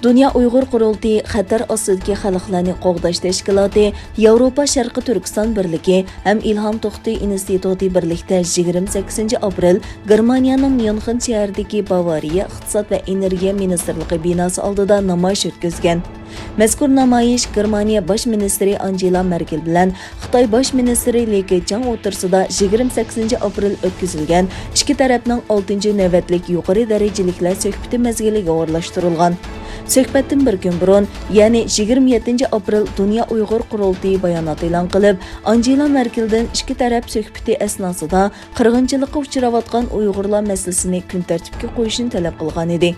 Dünya Uyghur Qurultayı xatar ostidagi xalqlarni qo'g'dash tashkiloti, Yevropa Sharqi Turkiston birligi ham İlham To'xtay instituti birlikda 28 aprel Germaniyaning München shahridagi bavarىيە ئىقتىساد va ئېنېرگىيە مىنىستىرلىقى binosi oldida namoyish o'tkazgan. Mazkur namoyish Germaniya bosh ministri Angela Merkel bilan Xitoy bosh ministri Li Keqiang o'rtasida 28 aprel o'tkazilgan ikki tarafning 6-navbatlik yuqori darajaliklar suhbati mazgiliga o'rlashtirilgan. Suhbatdan bir kun burun, ya'ni 27 aprel Dünya Uyghur Qurultayı bayonot e'lon qilib, Angela Merkeldan ikki taraf suhbati asnosida qirg'inchilikqa uchrayotgan Uyg'urlar masalasini kun tartibga qo'yishni talab qilgan edi.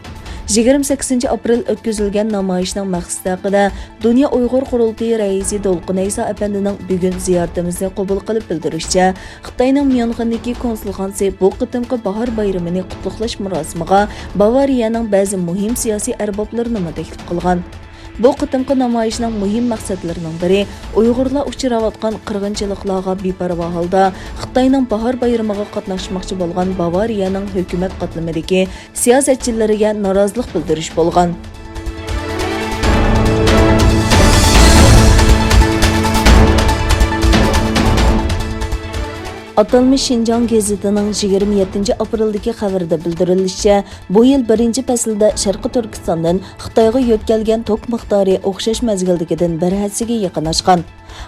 28 aprel o'tkazilgan namoyishning maqsadi haqida Dünya Uyghur Qurultayı raisi Dolqin Aysa apandining bugun ziyoratimizni qabul qilib bildirishicha, Xitoyning Myunxendagi konsulxonasi bu qitimqi bahor bayramini qutluqlash murosimiga Bavariyənin ba'zi muhim siyosiy arboblarini taklif qilgan. Bu qitimqi namoyishning muhim maqsadlarining biri Uyg'urlar uchrayotgan qirg'inchiliklarga beparvo holda Xitoyning bahor bayramiga qatnashmoqchi bo'lgan Bavariyəning hukumat qatlamidagi siyosatchilariga norozilik bildirish bo'lgan. Atalmış Şinjan gazetining 27 apreldagi xabarida bildirilishicha, bu yil birinchi faslda Şərqi Turkistondan Xitayga yۆtكەلگەن tok miqdori o'xshash mazgildagidan bir hassiga yaqin oshgan.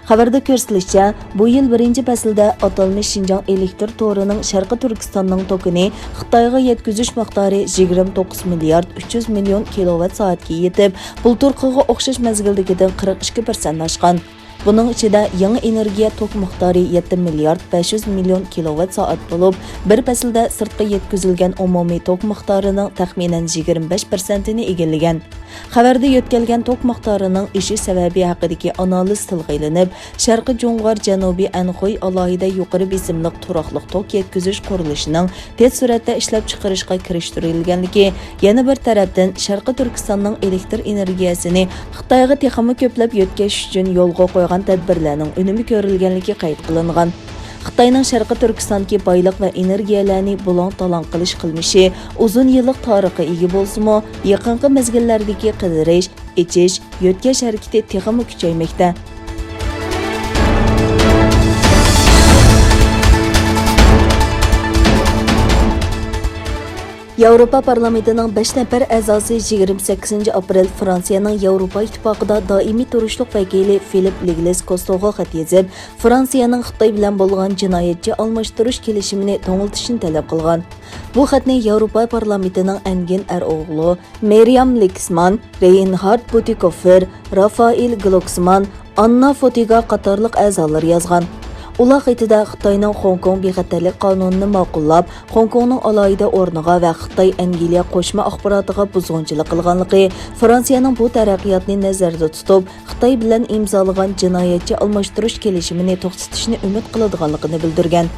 Xabarda ko'rsatilishicha, bu yil birinchi faslda atalmış Şinjan elektr torining Şərqi Turkistonning tokini Xitayga yetkazish miqdori 29 milliard 300 million kilovat soatga yetib, bulturqiga o'xshash mazgildagidan 42% oshgan. Bunun içinde yeni enerjiye tok miqdori 7 milyard 500 milyon kilovat saat bulup, bir fasilde sırtqa yetkizilgen umumiy tok miqdorining taxminen 25%'ini egallagan. Xabarda yötkelgen tok miqdorining ishi sababi haqidagi analiz tilga ilinib, Sharqi Jo'ng'ar Janubiy Anxoy alohida yuqori besimliq turaqliq tok yetkazish qurilishining tez suratda ishlab chiqarishga kirishtirilganligi, yana bir tarafdan Sharqi Turkistonning elektr energiyasini Xitoyga texmi ko'plab yetkazish uchun yo'lga qo'ygan tadbirlarning unumi ko'rilganligi qayd qilingan. Xitoyning Sharqi Turkistondagi boylik va energiyalarni bulang-talang qilish qilmishi uzun yillik tarixga ega bo'lsa-mu, yaqinqi mezgillardagi qidirish, ichish, yo'tkash harakati texmi kuchaymoqda. Yevropa parlamentinin 5 nafar a'zosi 28 aprel Fıransiye'nin Yavropa ittifoqida doimiy turishliq vakili Filip Ligles Kostoga xat yozib, Fıransiye'nin Xitoy bilan bo'lgan jinoyatchi almashtirish kelishimini to'ngiltishni talab qilgan. Bu xatni Yevropa parlamentinin engin o'g'li Miriam Lexman, Reinhard Bütikofer, Rafael Glucksmann, Anna Fotiga qatorliq a'zolar yozgan. Ular xatida Xitoyning Hong Kong bexatarlik qonunini ma'qullab, Hong Kongning alohida o'rniga va Xitoy Angliya qo'shma axborotiga buzg'unchilik qilganligi, Fransiyaning bu taraqqiyotni nazarda tutib, Xitoy bilan imzolagan jinoyatchi almashtirish kelishimini to'xtatishni umid qiladiganligini bildirgan.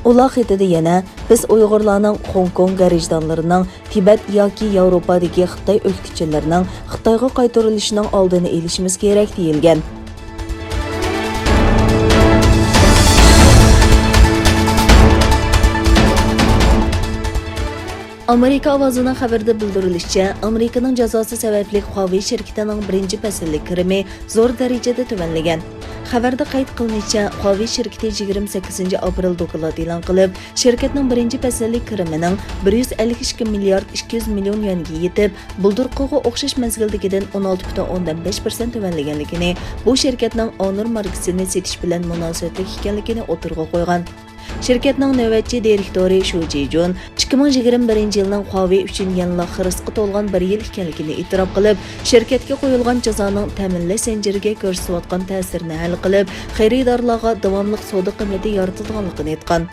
Ular xatida yana biz Uyg'urlarning Hong Kong garajdonlarining Tibet yoki Yevropadagi Xitoy o'qituvchilarining Xitoyga qaytarilishining oldini olishimiz kerak deyilgan. Amerika ovozining xabarida bildirilishicha, Amerikaning jazosi sababli Huawei shirkatining birinchi fasllik kirimi zo'r darajada tuvanlagan. Xabarda qayd qilinishicha, Huawei shirkati 28 aprel doklad e'lon qilib, shirkatning birinchi fasllik kirimining 152 milliard 200 million yuanga yetib, bulturqiga o'xshash mazgildagidan 16.5% tuvanlaganligini, bu shirkatning Honor markasini setish bilan munosabatli ekanligini o'tirg'a qo'ygan. Şirketning navbatchi direktori Shu Jijun 2021 yilning Huawei uchun yangi xirisga to'lgan bir yil ekanligini e'tirof qilib, shirkatga qo'yilgan jazoning ta'minlash zanjiriga ko'rsatayotgan ta'sirini hal qilib, xaridorlarga davomli savdo qiymati yaratadiganligini aytgan.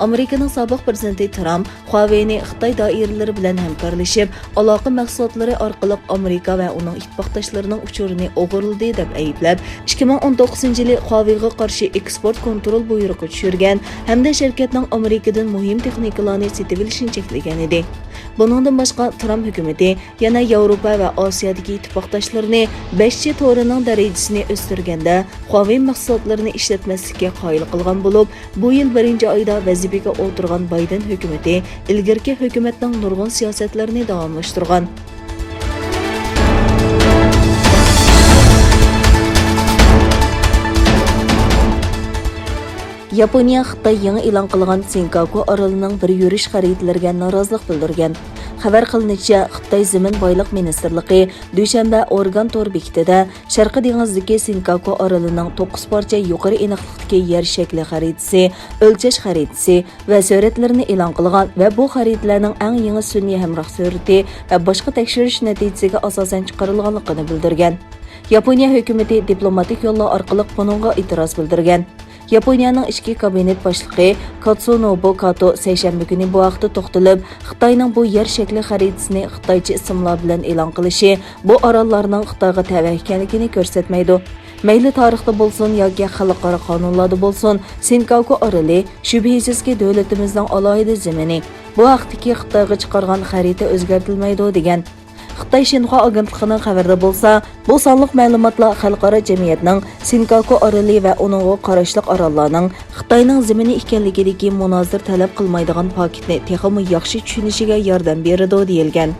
Amerikaning sobiq prezidenti Trump Huawei'ni Xitoy doiralari bilan hamkorlashib, aloqa mahsulotlari orqali Amerika va uning ittifoqdoshlarining uchurini o'g'irladi deb ayblab, 2019-yili Huawei'ga qarshi eksport kontrol buyrug'i tushirgan hamda shirkatning Amerikadan muhim texnikalarni sotib olishini cheklagan edi. Buningdan boshqa Trump hukumatı yana Yevropa va Osiyodagi ittifoqdoshlarini 5G torining darajasini o'stirganda Huawei mahsulotlarini ishlatmaslikka qoyil qilgan bo'lib, bu yil 1-oyda vazifaga o'tirgan Bayden hukumatı ilgirki hukumatning nurg'un siyosatlarini davomlashtirgan. Yaponiya Xitay yeni e'lon qilgan Senkaku orolining bir yurish xaritalariga norozilik bildirgan. Xabar qilinishicha, Xitay Zamin boyliq Ministrliqi dushanba organ tor bekitida Sharqi dengizdagi Senkaku orolining 9 parcha yuqori aniqlikdagi yer shakli xaritasi, o'lchash xaritasi va suratlarini e'lon qilgan va bu xaritalarning eng yangi sun'iy hamroh surati va boshqa tekshirish natijasiga asosan chiqarilganligini bildirgan. Yaponiya hukumati diplomatik yo'llar orqali buningga e'tiroz bildirgan. Yaponiyaning ichki kabinet boshlig'i Katsunobu Kato seshanba kuni bu vaqtda to'xtalib, Xitoyning bu yer shakli xaritasini xitoycha ismlar bilan e'lon qilishi bu orollarning Xitoyga tava ekanligini ko'rsatmaydi. Mayli tarixda bo'lsin yoki xalqaro qonunlarda bo'lsin, Senkaku oroli shubhisizki davlatimizning alohida zamini. Bu vaqtdagi Xitoyga chiqargan xarita o'zgartirilmaydi degan. Xitay Shinhua agentligining xabarida bo'lsa, bu sonliq ma'lumotlar xalqaro jamiyatning Senkaku oroli va uningga qarashli orollarning Xitoyning zamini ekanligidagi munozir talab qilmaydigan paketni texmi yaxshi tushunishiga yordam beradi deyilgan.